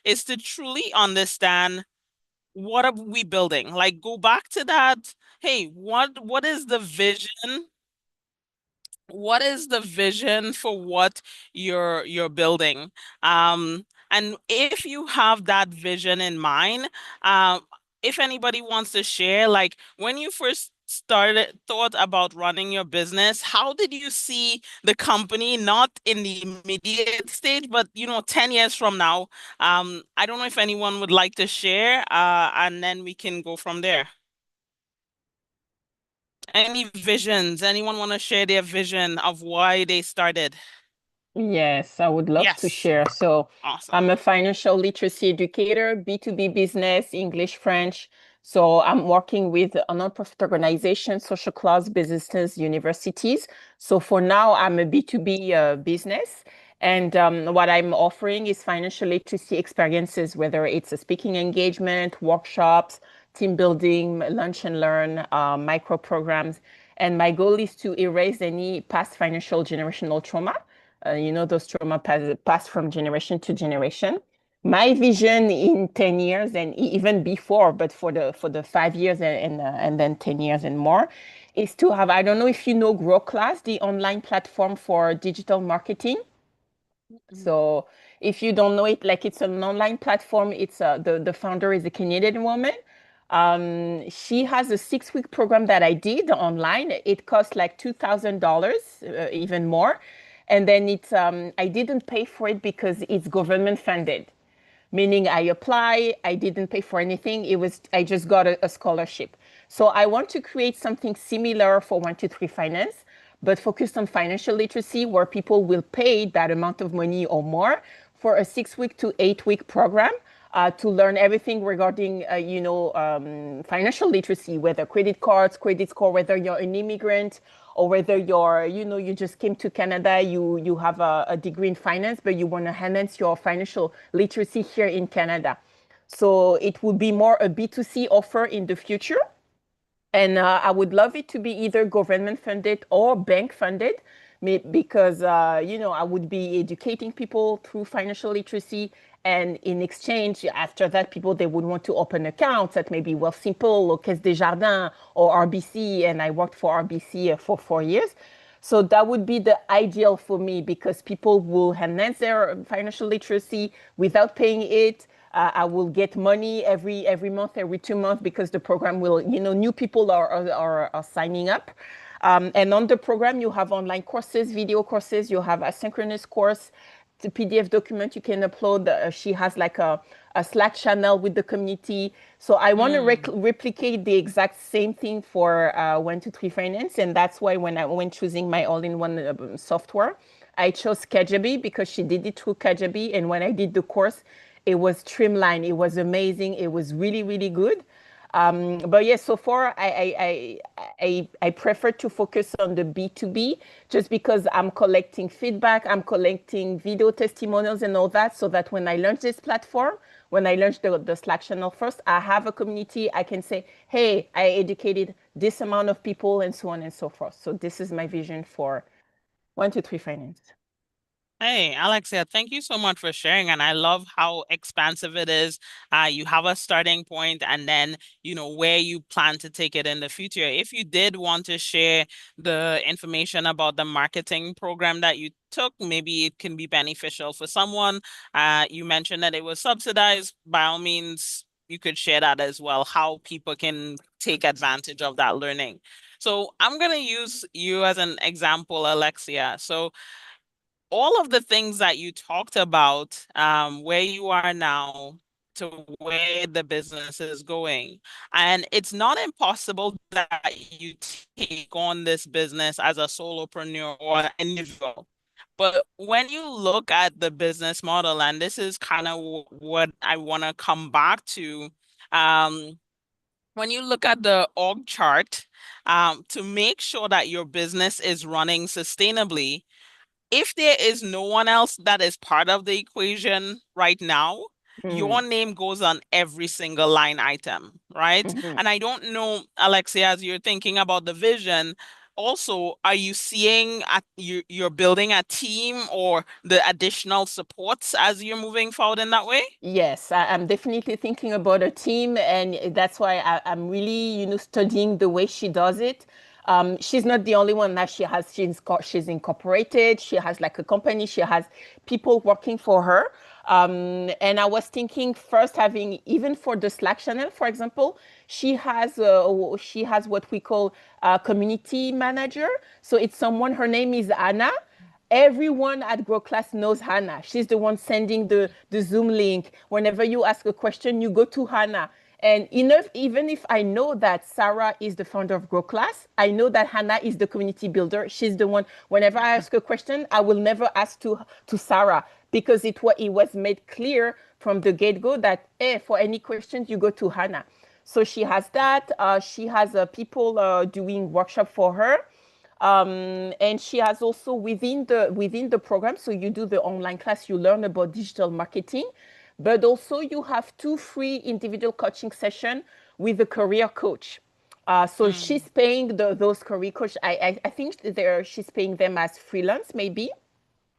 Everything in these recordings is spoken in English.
is to truly understand what are we building? Like go back to that. Hey, what is the vision? What is the vision for what you're building? And if you have that vision in mind, um, if anybody wants to share, like when you first started thought about running your business, how did you see the company, not in the immediate stage, but 10 years from now? I don't know if anyone would like to share, and then we can go from there. Any visions? Anyone want to share their vision of why they started? Yes, I would love to Yes. share. So, I'm Awesome. a financial literacy educator, B2B business, English, French. So, I'm working with a nonprofit organization, social class businesses, universities. So, for now, I'm a B2B business. And what I'm offering is financial literacy experiences, whether it's a speaking engagement, workshops, team building, lunch and learn, micro programs. And my goal is to erase any past financial generational trauma, those trauma pass from generation to generation. My vision in 10 years and even before, but for the 5 years and then 10 years and more, is to have, I don't know if you know Grow Class, the online platform for digital marketing. Mhm. So if you don't know it, like it's an online platform. It's the founder is a Canadian woman. She has a 6 week program that I did online. It cost like $2,000, even more. And then I didn't pay for it because it's government funded, meaning I apply, I didn't pay for anything. I just got a scholarship. So I want to create something similar for 123 Finance, but focused on financial literacy where people will pay that amount of money or more for a 6 week to 8 week program. To learn everything regarding, financial literacy, whether credit cards, credit score, whether you're an immigrant or whether you just came to Canada, you have a degree in finance, but you want to enhance your financial literacy here in Canada. So it would be more a B2C offer in the future. And I would love it to be either government funded or bank funded because, I would be educating people through financial literacy. And in exchange, after that, people, they would want to open accounts at maybe Wealthsimple or Caisse Desjardins or RBC. And I worked for RBC for 4 years. So that would be the ideal for me because people will enhance their financial literacy without paying it. I will get money every month, every 2 months because the program will, new people are signing up. And on the program, you have online courses, video courses, you have asynchronous course, the PDF document you can upload. She has like a Slack channel with the community. So I want to Mm. replicate the exact same thing for 123 Finance. And that's why when choosing my all-in-one software, I chose Kajabi because she did it through Kajabi. And when I did the course, it was streamlined. It was amazing. It was really, really good. But yes, so far I prefer to focus on the B2B just because I'm collecting feedback, I'm collecting video testimonials and all that, so that when I launch this platform, when I launch the Slack channel first, I have a community. I can say, hey, I educated this amount of people and so on and so forth. So this is my vision for 123 Finance. Hey, Alexia, thank you so much for sharing. And I love how expansive it is. You have a starting point and then, where you plan to take it in the future. If you did want to share the information about the marketing program that you took, maybe it can be beneficial for someone. You mentioned that it was subsidized. By all means, you could share that as well, how people can take advantage of that learning. So I'm going to use you as an example, Alexia. So all of the things that you talked about, where you are now to where the business is going. And it's not impossible that you take on this business as a solopreneur or an individual. But when you look at the business model, and this is kind of what I want to come back to, um, when you look at the org chart, to make sure that your business is running sustainably, if there is no one else that is part of the equation right now, your Mm. name goes on every single line item, right? Mhm. And I don't know, Alexia, as you're thinking about the vision, also, are you seeing you're building a team or the additional supports as you're moving forward in that way? Yes, I'm definitely thinking about a team, and that's why I'm really, studying the way she does it. She's not the only one that she's incorporated. She has like a company. She has people working for her. And I was thinking first having even for the Slack channel, for example, she has what we call a community manager. So it's someone. Her name is Anna. Everyone at Grow Class knows Hannah. She's the one sending the Zoom link. Whenever you ask a question, you go to Hannah. And enough, even if I know that Sarah is the founder of Grow Class, I know that Hannah is the community builder. She's the one. Whenever I ask a question, I will never ask to Sarah because it was made clear from the get go that for any questions you go to Hannah. So she has that. She has people doing workshop for her. And she has also within the program, so you do the online class, you learn about digital marketing, but also you have 2 free individual coaching session with a career coach. So Mm. she's paying those career coach. I think she's paying them as freelance, maybe.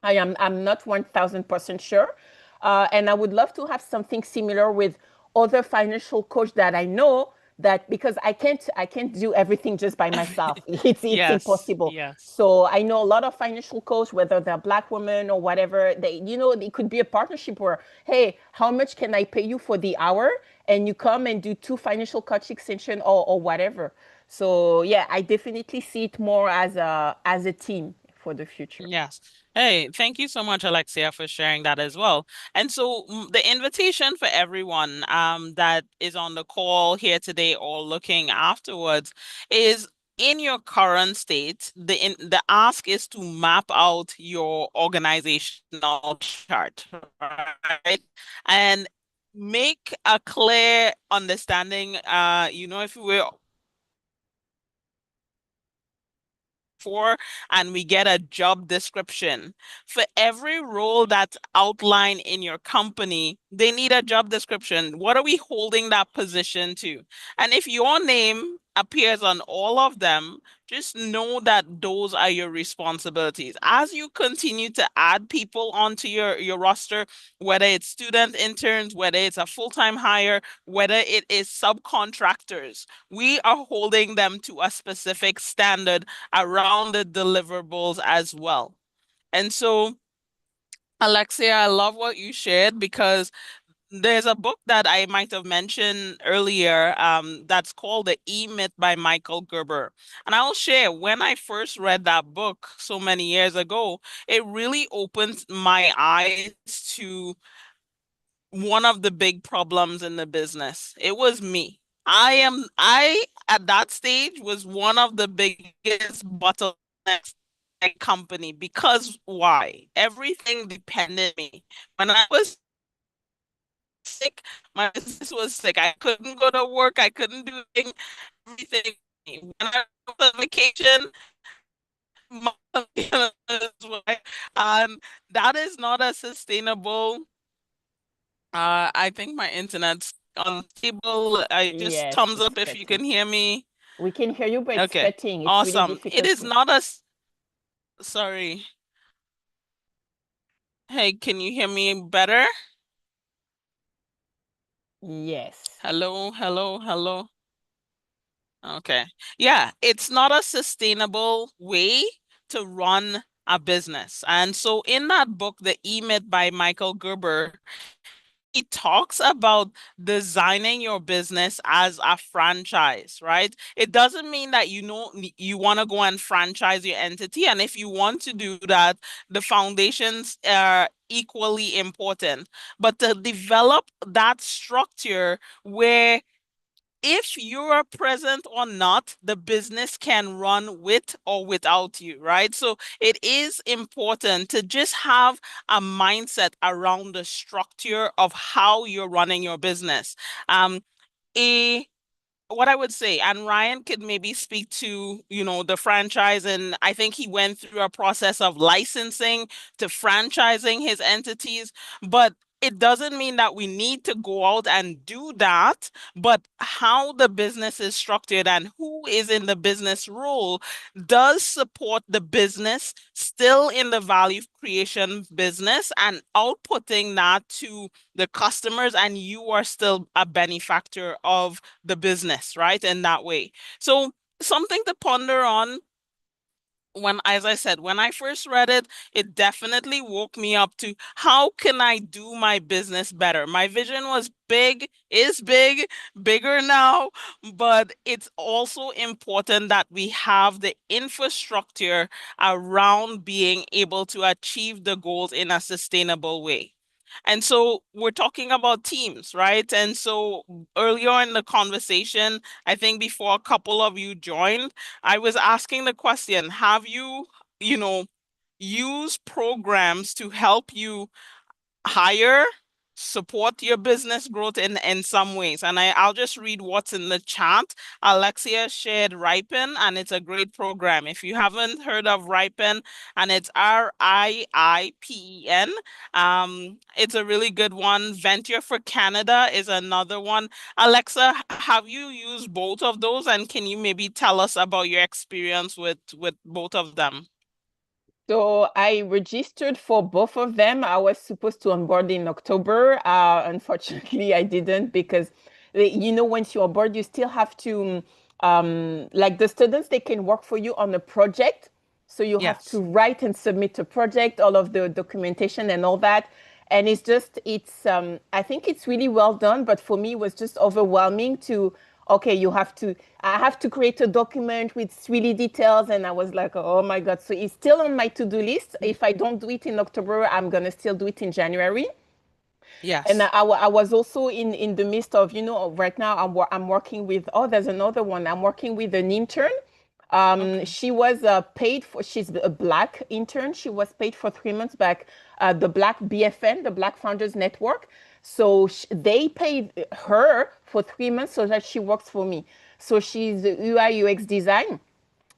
I'm not 1000% sure. And I would love to have something similar with other financial coach that I know that because I can't do everything just by myself. It's Yes, impossible. yes. So I know a lot of financial coach, whether they're black women or whatever, it could be a partnership where, hey, how much can I pay you for the hour? And you come and do 2 financial coach extension or whatever. So yeah, I definitely see it more as a team for the future. Yes. Hey, thank you so much, Alexia, for sharing that as well. And so the invitation for everyone that is on the call here today or looking afterwards is in your current state, the ask is to map out your organizational chart, right? And make a clear understanding, if we were for and we get a job description. For every role that's outlined in your company, they need a job description. What are we holding that position to? And if your name appears on all of them, just know that those are your responsibilities. As you continue to add people onto your roster, whether it's student interns, whether it's a full-time hire, whether it is subcontractors, we are holding them to a specific standard around the deliverables as well. And so, Alexia, I love what you shared because there's a book that I might have mentioned earlier that's called The E-Myth by Michael Gerber. And I'll share when I first read that book so many years ago, it really opened my eyes to one of the big problems in the business. It was me. I at that stage was one of the biggest bottlenecks in my company because why? Everything depended on me. When I was sick, my business was sick. I couldn't go to work. I couldn't do everything. When I was on vacation, my and that is not a sustainable. I think my internet's unstable. I just Yes, thumbs it's up if you cutting. can hear me. We can hear you, but it's Okay, cutting. It's really awesome. It difficult is to. not sorry. Hey, can you hear me better? Yes. Hello, hello, hello. Okay. Yeah, it's not a sustainable way to run a business. And so in that book, The E-Myth by Michael Gerber, he talks about designing your business as a franchise, right? It doesn't mean that you want to go and franchise your entity. And if you want to do that, the foundations are equally important. But to develop that structure where if you are present or not, the business can run with or without you, right? So it is important to just have a mindset around the structure of how you're running your business. A what I would say, and Ryan could maybe speak to, the franchise, and I think he went through a process of licensing to franchising his entities. But it doesn't mean that we need to go out and do that, but how the business is structured and who is in the business role does support the business still in the value creation business and outputting that to the customers, and you are still a benefactor of the business, right? In that way. So something to ponder on. When, as I said, when I first read it, it definitely woke me up to how can I do my business better? My vision was big, is big, bigger now, but it's also important that we have the infrastructure around being able to achieve the goals in a sustainable way. And so we're talking about teams, right? And so earlier in the conversation, I think before a couple of you joined, I was asking the question, have you, you know, used programs to help you hire, support your business growth in some ways? And I'll just read what's in the chat. Alexia shared Ripen, and it's a great program. If you haven't heard of Ripen, and it's RIIPEN, it's a really good one. Venture for Canada is another one. Alexa, have you used both of those? And can you maybe tell us about your experience with both of them? So I registered for both of them. I was supposed to onboard in October. Unfortunately, I didn't because, once you onboard, you still have to, like the students, they can work for you on a project. So you have to Yes. write and submit a project, all of the documentation and all that. And I think it's really well done, but for me, it was just overwhelming to, okay, I have to create a document with really details. And I was like, oh my God. So it's still on my to-do list. If I don't do it in October, I'm going to still do it in January. And Yes. I was also in the midst of, right now I'm working with, oh, there's another one. I'm working with an intern. Okay. She was paid for, she's a Black intern. She was paid for 3 months back, the Black BFN, the Black Founders Network. So they paid her for 3 months so that she works for me. So she's UI UX design.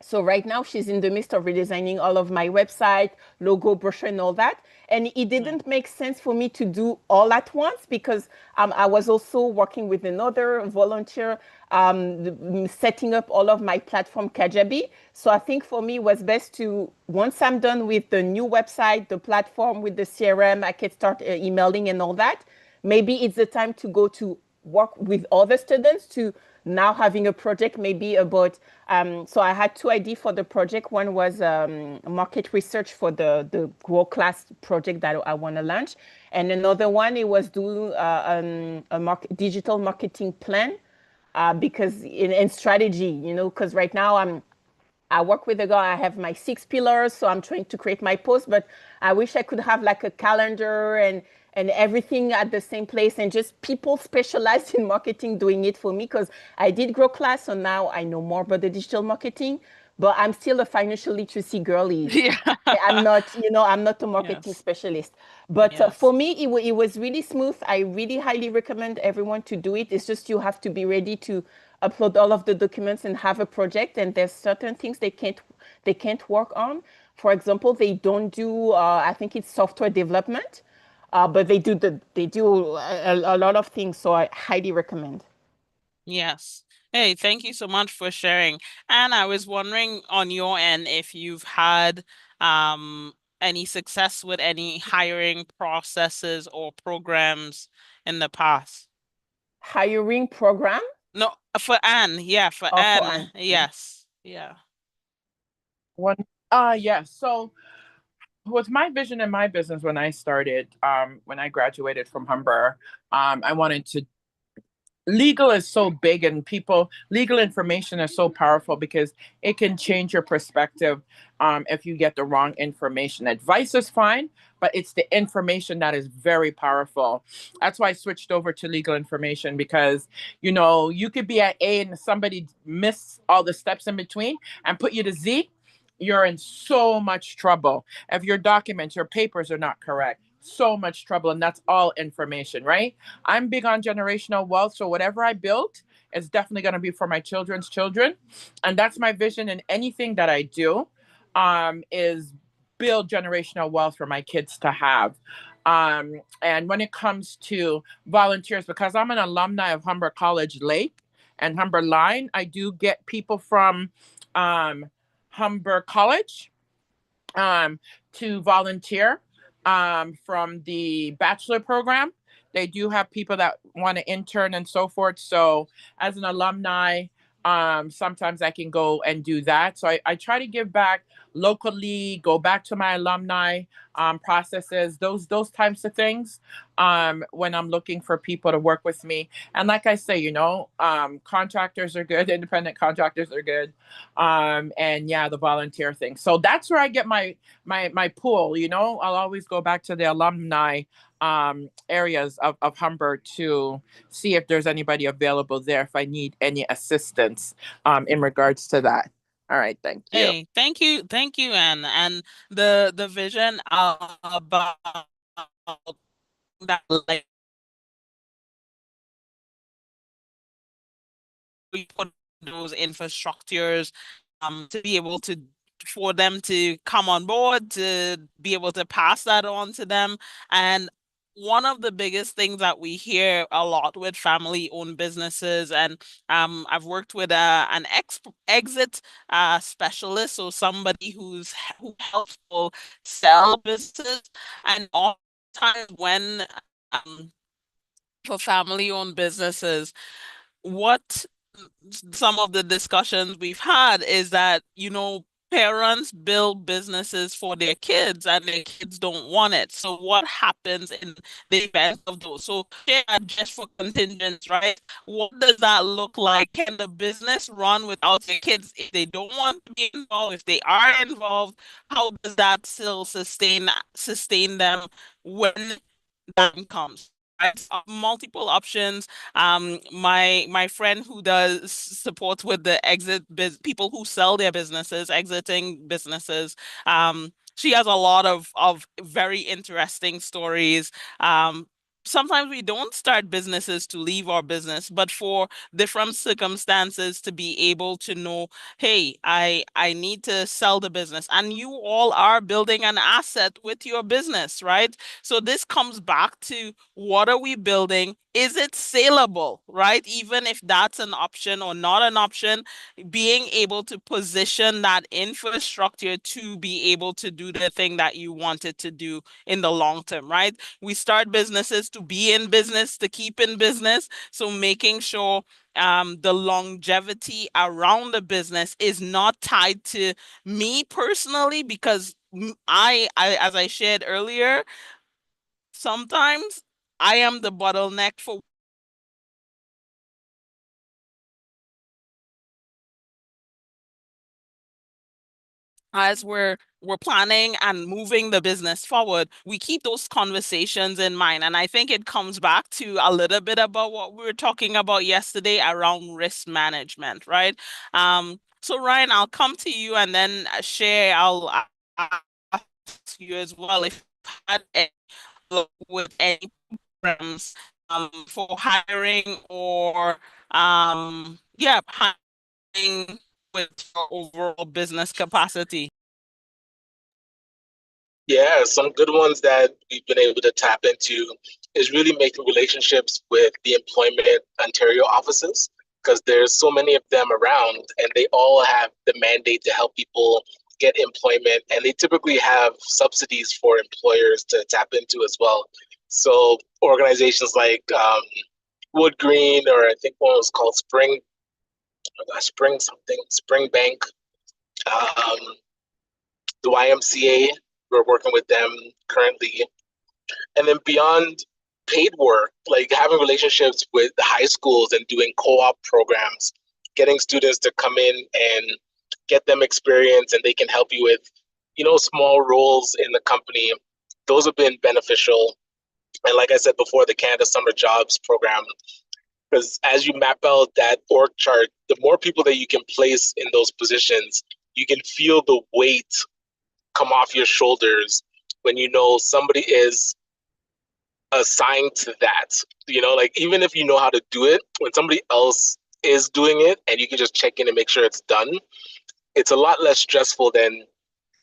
So right now she's in the midst of redesigning all of my website, logo, brochure, and all that. And it Mm. didn't make sense for me to do all at once because I was also working with another volunteer, setting up all of my platform Kajabi. So I think for me it was best to, once I'm done with the new website, the platform with the CRM, I can start emailing and all that. Maybe it's the time to go to work with other students to now having a project maybe about so I had two ideas for the project. One was market research for the grow class project that I want to launch, and another one it was do digital marketing plan, because in strategy, because right now I work with a guy. I have my 6 pillars, so I'm trying to create my post. But I wish I could have like a calendar and everything at the same place, and just people specialized in marketing doing it for me. Because I did grow class, so now I know more about the digital marketing. But I'm still a financial literacy girly. Yeah. I'm not a marketing Yes. specialist. But for Yes. me, it was really smooth. I really highly recommend everyone to do it. It's just you have to be ready to upload all of the documents and have a project. And there's certain things they can't work on. For example, they don't do. I think it's software development, but they do a lot of things. So I highly recommend. Yes. Hey, thank you so much for sharing. And I was wondering on your end if you've had any success with any hiring processes or programs in the past. Hiring program. No, for Anne. Yeah, for For Anne. Anne. Yes. Yeah. One, yeah. So with my vision in my business when I started, when I graduated from Humber, I wanted to legal is so big and legal information is so powerful because it can change your perspective if you get the wrong information. Advice is fine, but it's the information that is very powerful. That's why I switched over to legal information because you could be at A and somebody miss all the steps in between and put you to Z. You're in so much trouble if your documents, your papers are not correct. So much trouble, and that's all information, right? I'm big on generational wealth. So whatever I build is definitely going to be for my children's children. And that's my vision in anything that I do, is build generational wealth for my kids to have. And when it comes to volunteers, because I'm an alumni of Humber College Lake and Humber Line, I do get people from Humber College to volunteer from the bachelor program. They do have people that want to intern and so forth. So as an alumni, sometimes I can go and do that. So I try to give back locally, go back to my alumni processes, those types of things when I'm looking for people to work with me. And like I say, contractors are good, independent contractors are good. And yeah, the volunteer thing. So that's where I get my pool. I'll always go back to the alumni areas of Humber to see if there's anybody available there if I need any assistance in regards to that. All right, thank you. Hey, thank you, Anne. And the vision about that, like, we put those infrastructures to be able to, for them to come on board, to be able to pass that on to them. And one of the biggest things that we hear a lot with family-owned businesses, and I've worked with an exit specialist, so somebody who helps people sell businesses, and oftentimes when for family-owned businesses, what some of the discussions we've had is that, parents build businesses for their kids and their kids don't want it. So what happens in the event of those? So share just for contingents, right? What does that look like? Can the business run without the kids if they don't want to be involved? If they are involved, how does that still sustain them when time comes? Right? Multiple options. My friend who does supports with the people who sell their businesses, exiting businesses. She has a lot of very interesting stories. Sometimes we don't start businesses to leave our business, but for different circumstances to be able to know, hey, I need to sell the business, and you all are building an asset with your business, right? So this comes back to, what are we building? Is it saleable, right? Even if that's an option or not an option, being able to position that infrastructure to be able to do the thing that you wanted to do in the long term, right? We start businesses to be in business, to keep in business. So making sure the longevity around the business is not tied to me personally, because as I shared earlier, sometimes I am the bottleneck for, as we're planning and moving the business forward, we keep those conversations in mind. And I think it comes back to a little bit about what we were talking about yesterday around risk management, right? So Ryan, I'll come to you and then share. I'll ask you as well if you had any luck with any programs for hiring or yeah, hiring with your overall business capacity. Yeah, some good ones that we've been able to tap into is really making relationships with the Employment Ontario offices, because there's so many of them around and they all have the mandate to help people get employment, and they typically have subsidies for employers to tap into as well. So organizations like Wood Green, or I think one was called Spring Bank, um, the YMCA, we're working with them currently. And then beyond paid work, like having relationships with high schools and doing co-op programs, getting students to come in and get them experience, and they can help you with, small roles in the company. Those have been beneficial. And like I said before, the Canada Summer Jobs program, because as you map out that org chart, the more people that you can place in those positions, you can feel the weight come off your shoulders when you know somebody is assigned to that. Like, even if you know how to do it, when somebody else is doing it and you can just check in and make sure it's done, it's a lot less stressful than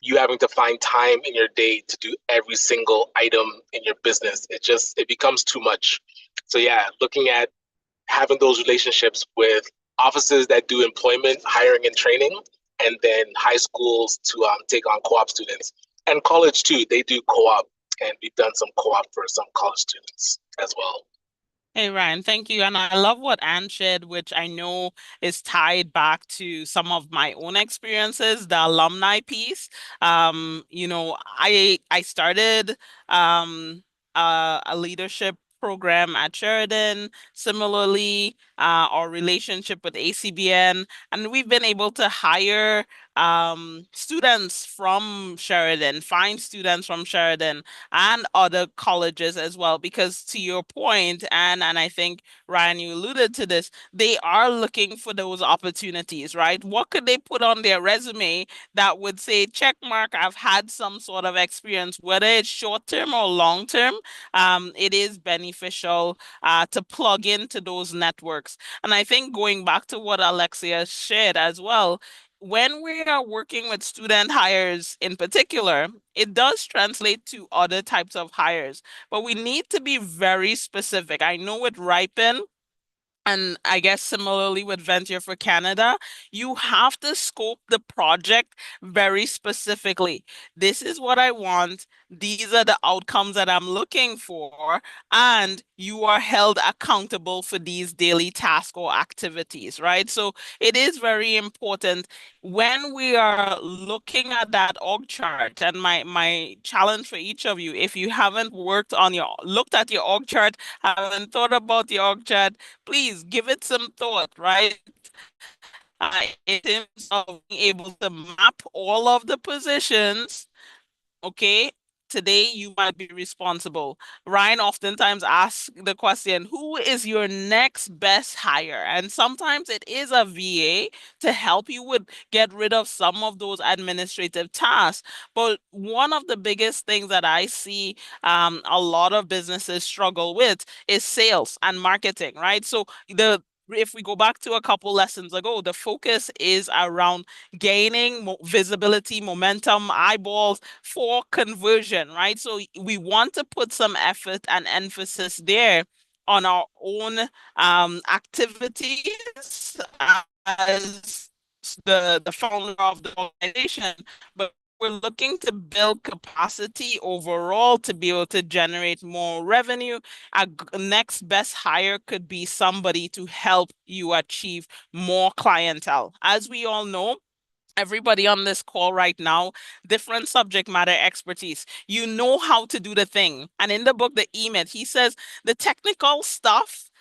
you having to find time in your day to do every single item in your business. It becomes too much. So yeah, looking at having those relationships with offices that do employment, hiring, and training, and then high schools to take on co-op students, and college too. They do co-op, and we've done some co-op for some college students as well. Hey, Ryan, thank you. And I love what Anne shared, which I know is tied back to some of my own experiences, the alumni piece. I started a leadership program at Sheridan. Similarly, our relationship with ACBN, and we've been able to hire students from Sheridan, find students from Sheridan and other colleges as well. Because to your point, and I think Ryan, you alluded to this, they are looking for those opportunities, right? What could they put on their resume that would say, check mark, I've had some sort of experience, whether it's short term or long term, it is beneficial to plug into those networks. And I think going back to what Alexia shared as well, when we are working with student hires in particular, it does translate to other types of hires, but we need to be very specific. I know with Ripen, and I guess similarly with Venture for Canada, you have to scope the project very specifically. This is what I want. These are the outcomes that I'm looking for. And you are held accountable for these daily tasks or activities, right? So it is very important when we are looking at that org chart. And my challenge for each of you, if you haven't looked at your org chart, haven't thought about the org chart, please give it some thought, right? In terms of being able to map all of the positions, okay? Today you might be responsible. Ryan oftentimes asks the question, who is your next best hire? And sometimes it is a VA to help you with get rid of some of those administrative tasks. But one of the biggest things that I see a lot of businesses struggle with is sales and marketing, right? So if we go back to a couple lessons ago, the focus is around gaining visibility, momentum, eyeballs for conversion, right? So we want to put some effort and emphasis there on our own activities as the founder of the organization, but we're looking to build capacity overall to be able to generate more revenue. Next best hire could be somebody to help you achieve more clientele. As we all know, everybody on this call right now, different subject matter expertise. You know how to do the thing. And in the book, The E-Myth, he says the technical stuff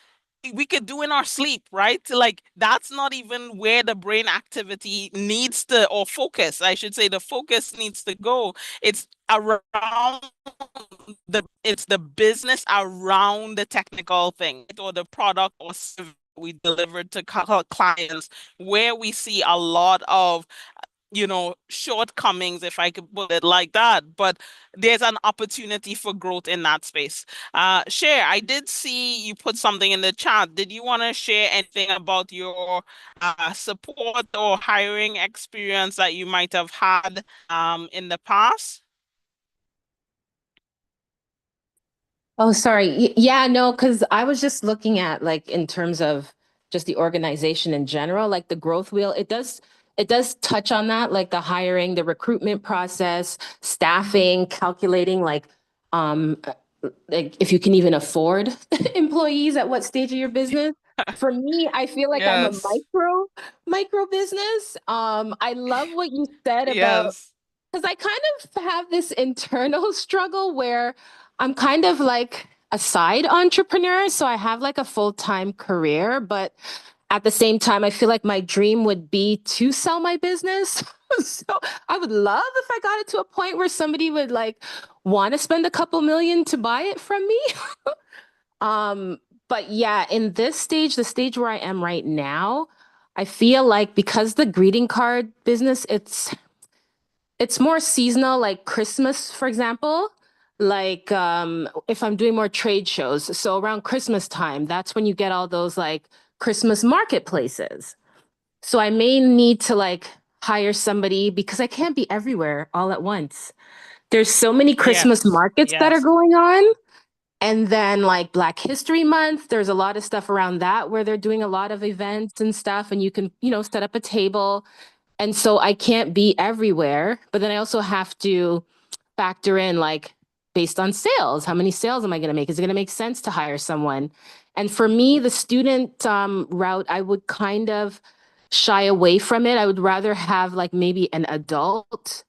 we could do in our sleep, right? Like that's not even where the brain activity needs to, or focus, I should say, the focus needs to go. It's around it's the business around the technical thing or the product or service we delivered to clients where we see a lot of shortcomings, if I could put it like that, but there's an opportunity for growth in that space. Share, I did see you put something in the chat. Did you want to share anything about your support or hiring experience that you might have had in the past? Oh, sorry. Yeah, no, because I was just looking at like in terms of just the organization in general, like the growth wheel, it does touch on that, like the hiring, the recruitment process, staffing, calculating like if you can even afford employees at what stage of your business. For me, I feel like I'm a Yes. micro business. I love what you said about, Yes. because I kind of have this internal struggle where I'm kind of like a side entrepreneur. So I have like a full-time career, but at the same time, I feel like my dream would be to sell my business. So I would love if I got it to a point where somebody would like want to spend a couple million to buy it from me. But yeah, in this stage, the stage where I am right now, I feel like because the greeting card business, it's more seasonal, like Christmas, for example. Like if I'm doing more trade shows, so around Christmas time, that's when you get all those like Christmas marketplaces. So I may need to like hire somebody because I can't be everywhere all at once. There's so many Christmas Yes. markets that are Yes. going on. And then like Black History Month, there's a lot of stuff around that where they're doing a lot of events and stuff, and you can, set up a table. And so I can't be everywhere, but then I also have to factor in like based on sales, how many sales am I going to make? Is it going to make sense to hire someone? And for me, the student route, I would kind of shy away from it. I would rather have like maybe an adult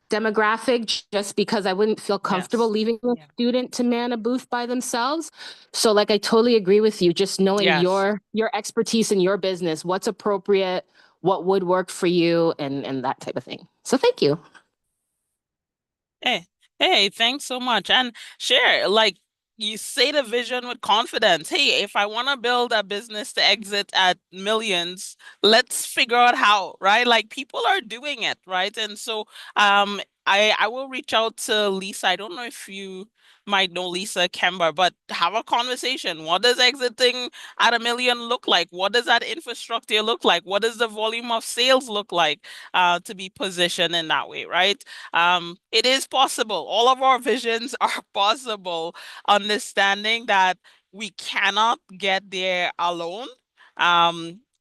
demographic just because I wouldn't feel comfortable Yes. leaving a Yeah. student to man a booth by themselves. So like I totally agree with you, just knowing Yes. your expertise in your business, what's appropriate, what would work for you and that type of thing. So thank you. Hey, hey, thanks so much. And share, like you say the vision with confidence. Hey, if I want to build a business to exit at millions, let's figure out how, right? Like people are doing it, right? And so I will reach out to Lisa. I don't know if you might know Lisa Kemba, but have a conversation. What does exiting at a million look like? What does that infrastructure look like? What does the volume of sales look like to be positioned in that way, right? It is possible. All of our visions are possible, understanding that we cannot get there alone.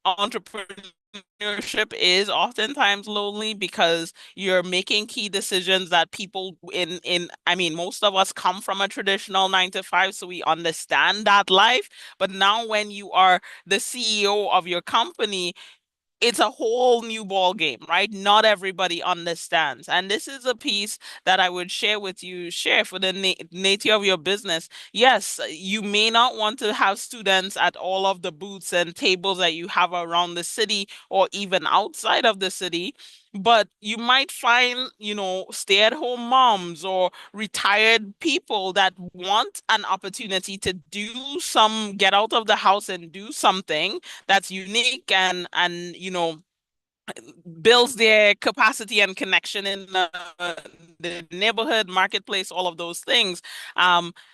Entrepreneurship is oftentimes lonely because you're making key decisions that people I mean, most of us come from a traditional 9 to 5, so we understand that life. But now when you are the CEO of your company, it's a whole new ball game, right? Not everybody understands. And this is a piece that I would share with you, share for the nature of your business. Yes, you may not want to have students at all of the booths and tables that you have around the city or even outside of the city, but you might find, stay-at-home moms or retired people that want an opportunity to get out of the house and do something that's unique and builds their capacity and connection in the neighborhood marketplace, all of those things.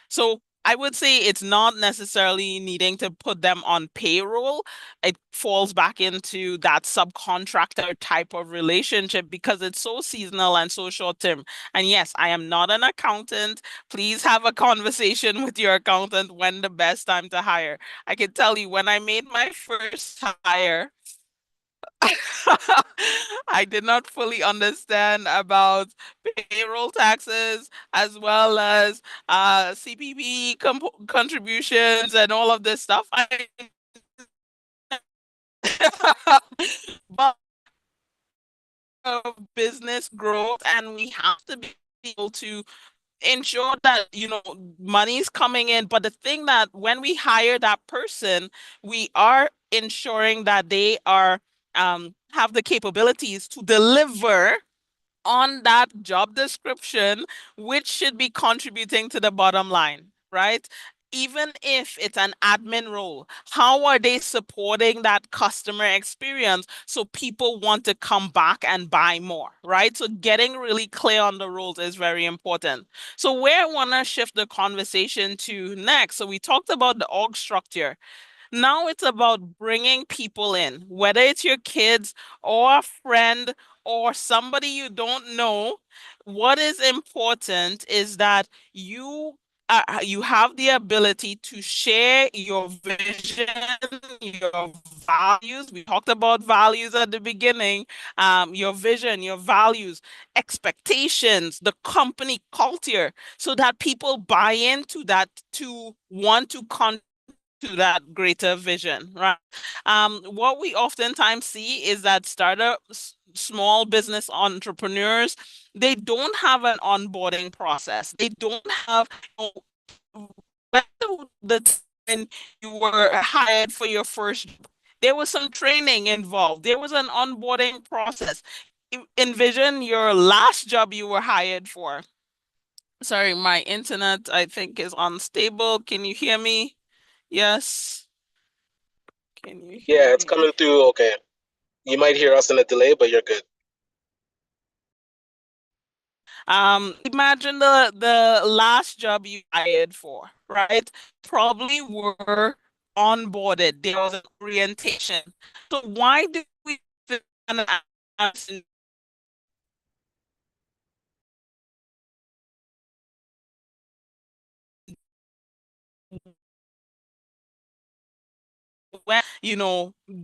So I would say it's not necessarily needing to put them on payroll. It falls back into that subcontractor type of relationship because it's so seasonal and so short term. And yes, I am not an accountant. Please have a conversation with your accountant when the best time to hire. I can tell you when I made my first hire, I did not fully understand about payroll taxes as well as CPP contributions and all of this stuff. But of business growth, and we have to be able to ensure that money's coming in. But the thing that when we hire that person, we are ensuring that they are have the capabilities to deliver on that job description, which should be contributing to the bottom line, right? Even if it's an admin role, how are they supporting that customer experience so people want to come back and buy more, right? So getting really clear on the roles is very important. So where I want to shift the conversation to next, so we talked about the org structure. Now it's about bringing people in, whether it's your kids or a friend or somebody you don't know. What is important is that you have the ability to share your vision, your values. We talked about values at the beginning. Your vision, your values, expectations, the company culture, so that people buy into that to want to to that greater vision, right? What we oftentimes see is that startups, small business entrepreneurs, they don't have an onboarding process. They don't have, the when you were hired for your first, there was some training involved. There was an onboarding process. Envision your last job you were hired for. Sorry, my internet, I think, is unstable. Can you hear me? Yes. Can you Yeah, hear it's me? coming through okay. You might hear us in a delay, but you're good. Imagine the last job you hired for, right? Probably were onboarded. There was an orientation. So why do we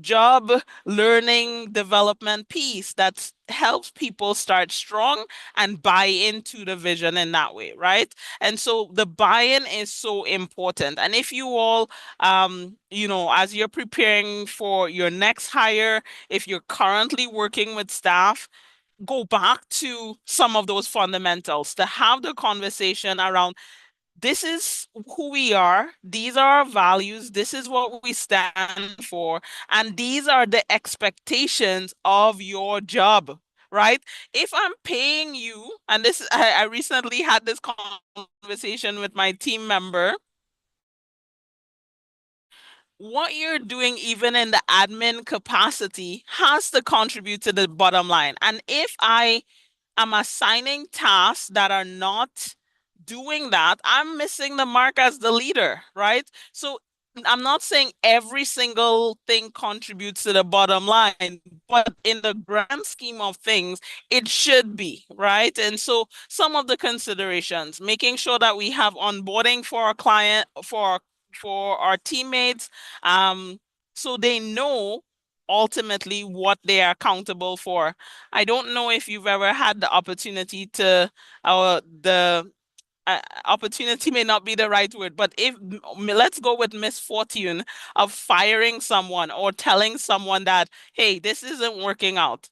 job learning development piece that helps people start strong and buy into the vision in that way, right? And so the buy-in is so important. And if you all, as you're preparing for your next hire, if you're currently working with staff, go back to some of those fundamentals to have the conversation around this is who we are, these are our values, this is what we stand for, and these are the expectations of your job, right? If I'm paying you, and I recently had this conversation with my team member, what you're doing, even in the admin capacity, has to contribute to the bottom line. And if I'm assigning tasks that are not doing that, I'm missing the mark as the leader, right? So I'm not saying every single thing contributes to the bottom line, but in the grand scheme of things, it should be, right? And so some of the considerations, making sure that we have onboarding for our client, for our teammates, so they know ultimately what they are accountable for. I don't know if you've ever had the opportunity to, the opportunity may not be the right word, but if let's go with misfortune of firing someone or telling someone that, hey, this isn't working out.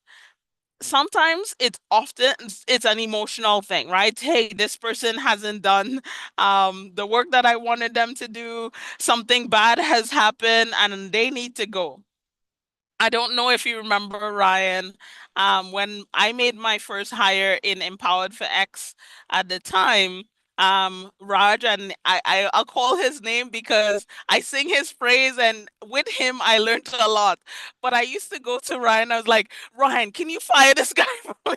Sometimes it's an emotional thing, right? Hey, this person hasn't done the work that I wanted them to do. Something bad has happened and they need to go. I don't know if you remember, Ryan, when I made my first hire in Empowered for X at the time, Raj, and I'll call his name because I sing his praise, and with him, I learned a lot. But I used to go to Ryan, I was like, Ryan, can you fire this guy for me?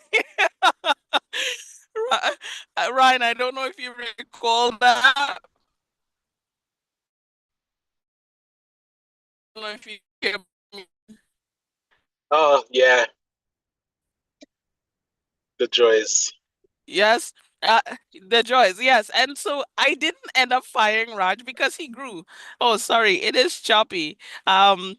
Ryan, I don't know if you recall that. I don't know if you hear me. Oh yeah, the joys. Yes, uh, the joys, yes. And so I didn't end up firing Raj because he grew. Oh, sorry, it is choppy. Um,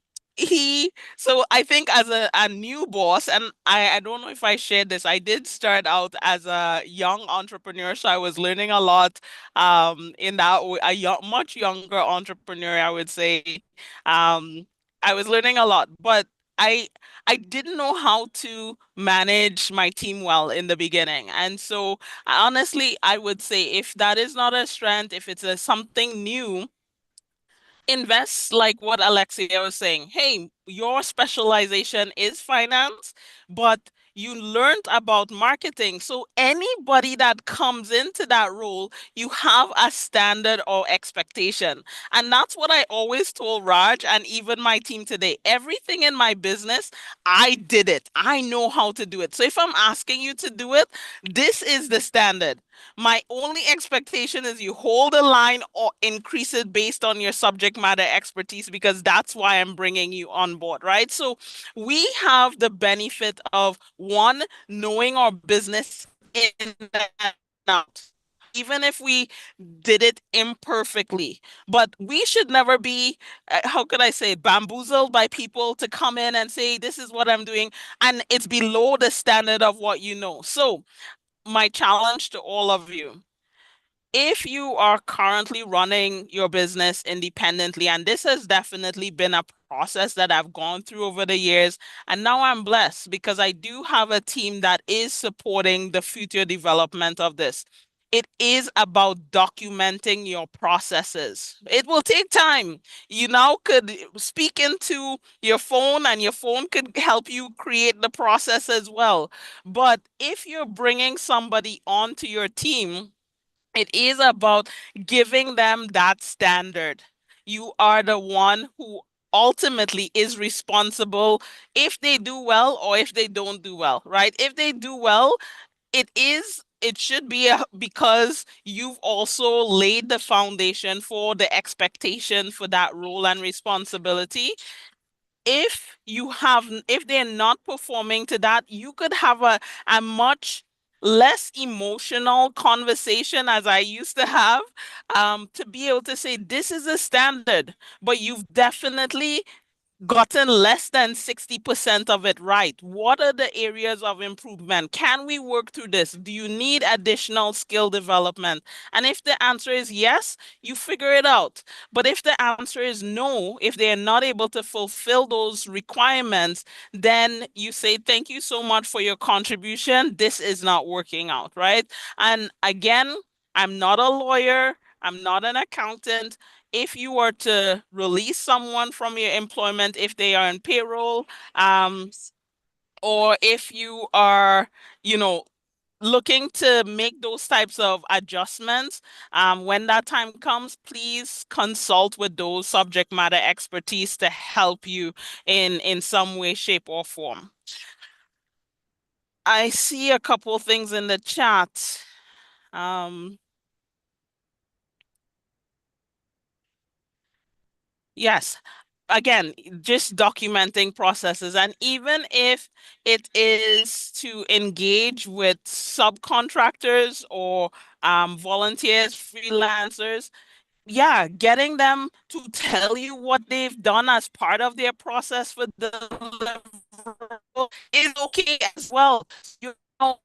so I think as a new boss, and I don't know if I shared this, I did start out as a young entrepreneur, so I was learning a lot in that way, much younger entrepreneur, I would say. Um, I was learning a lot, but I I didn't know how to manage my team well in the beginning. And so honestly, I would say if that is not a strength, if it's something new, invest like what Alexia was saying. Hey, your specialization is finance, but you learned about marketing. So anybody that comes into that role, you have a standard or expectation. And that's what I always told Raj and even my team today. Everything in my business, I did it. I know how to do it. So if I'm asking you to do it, this is the standard. My only expectation is you hold the line or increase it based on your subject matter expertise, because that's why I'm bringing you on board, right? So we have the benefit of one, knowing our business in and out. Even if we did it imperfectly, but we should never be, how could I say, bamboozled by people to come in and say, this is what I'm doing, and it's below the standard of what you know. So my challenge to all of you, if you are currently running your business independently, and this has definitely been a process that I've gone through over the years, and now I'm blessed because I do have a team that is supporting the future development of this. It is about documenting your processes. It will take time. You now could speak into your phone, and your phone could help you create the process as well. But if you're bringing somebody onto your team, it is about giving them that standard. You are the one who ultimately is responsible if they do well or if they don't do well, right? If they do well, it should be because you've also laid the foundation for the expectation for that role and responsibility. If they're not performing to that, you could have a much less emotional conversation as I used to have, to be able to say, this is a standard, but you've definitely gotten less than 60% of it right. What are the areas of improvement? Can we work through this? Do you need additional skill development? And if the answer is yes, you figure it out. But if the answer is no, if they are not able to fulfill those requirements, then you say, thank you so much for your contribution. This is not working out, right? And again, I'm not a lawyer. I'm not an accountant. If you were to release someone from your employment, if they are on payroll, or if you are, you know, looking to make those types of adjustments, when that time comes, please consult with those subject matter expertise to help you in some way, shape, or form. I see a couple things in the chat. Yes, again, just documenting processes. And even if it is to engage with subcontractors or volunteers, freelancers, yeah, getting them to tell you what they've done as part of their process for the deliverable is okay as well. You know,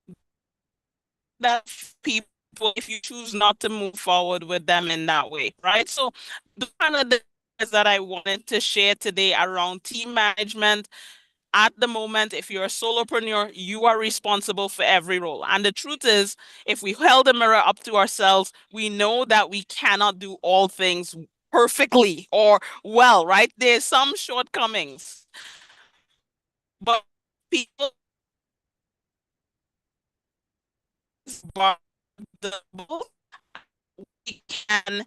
that people, if you choose not to move forward with them in that way, right? So the kind of the that I wanted to share today around team management. At the moment, if you're a solopreneur, you are responsible for every role. And the truth is, if we held a mirror up to ourselves, we know that we cannot do all things perfectly or well, right? There's some shortcomings, but people but we can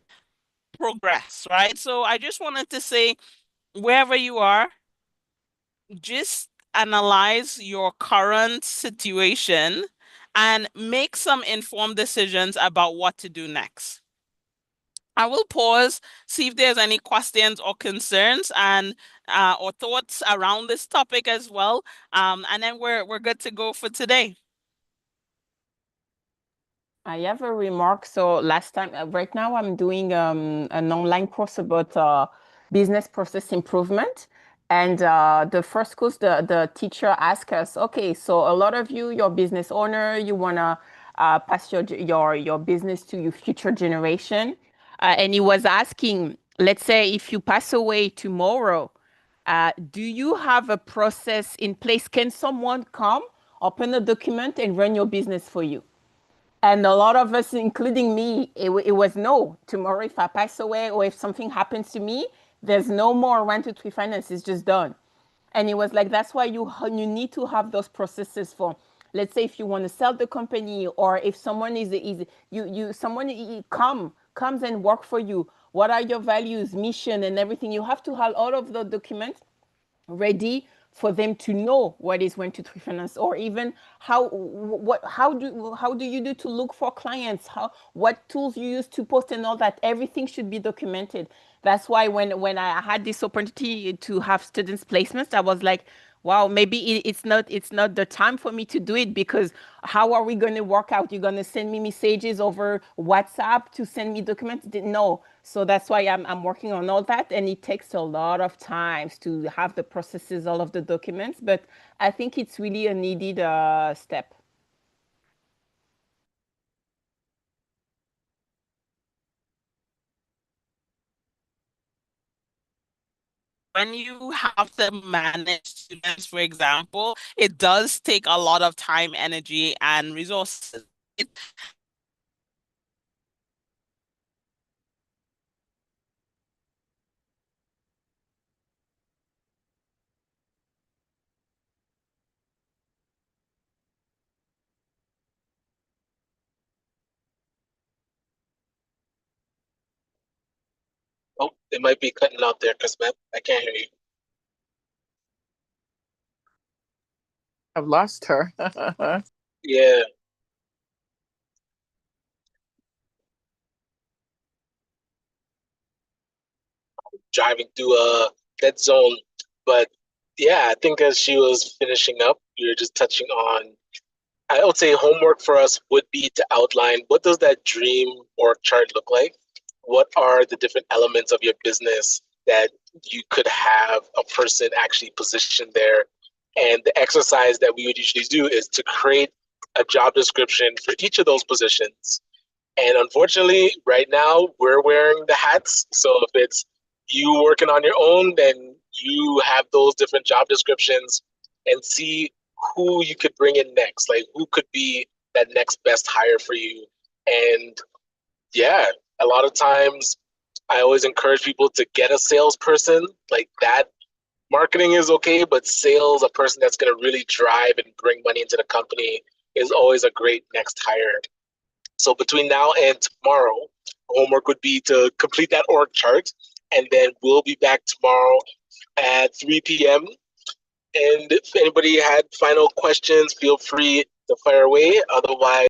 progress, right? So I just wanted to say, wherever you are, just analyze your current situation and make some informed decisions about what to do next. I will pause, see if there's any questions or concerns and or thoughts around this topic as well. And then we're good to go for today. I have a remark. So last time, right now, I'm doing an online course about business process improvement. And the first course, the teacher asked us, okay, so a lot of you, you're business owner, you want to pass your business to your future generation. And he was asking, let's say if you pass away tomorrow, do you have a process in place? Can someone come, open a document, and run your business for you? And a lot of us, including me, it was no. Tomorrow, if I pass away or if something happens to me, there's no more 1, 2, 3 finance. It's just done. And it was like, that's why you need to have those processes for, let's say, if you want to sell the company or if someone someone comes and work for you. What are your values, mission, and everything? You have to have all of the documents ready for them to know what is 1, 2, 3 finance, or even how do you do to look for clients, what tools you use to post and all that. Everything should be documented. That's why when I had this opportunity to have students placements, I was like, wow, maybe it's not the time for me to do it, because how are we going to work out? You're going to send me messages over WhatsApp to send me documents? No. So that's why I'm working on all that. And it takes a lot of times to have the processes, all of the documents. But I think it's really a needed step. When you have to manage students, for example, it does take a lot of time, energy, and resources. Oh, they might be cutting out there because I can't hear you. I've lost her. Yeah. Driving through a dead zone. But yeah, I think as she was finishing up, you were just touching on I would say homework for us would be to outline what does that dream org chart look like? What are the different elements of your business that you could have a person actually positioned there? And the exercise that we would usually do is to create a job description for each of those positions. And unfortunately, right now, we're wearing the hats. So if it's you working on your own, then you have those different job descriptions and see who you could bring in next. Like, who could be that next best hire for you? And yeah, a lot of times I always encourage people to get a salesperson like that. Marketing is okay, but sales, a person that's going to really drive and bring money into the company, is always a great next hire. So between now and tomorrow, homework would be to complete that org chart, and then we'll be back tomorrow at 3 p.m. And if anybody had final questions, feel free to fire away. Otherwise,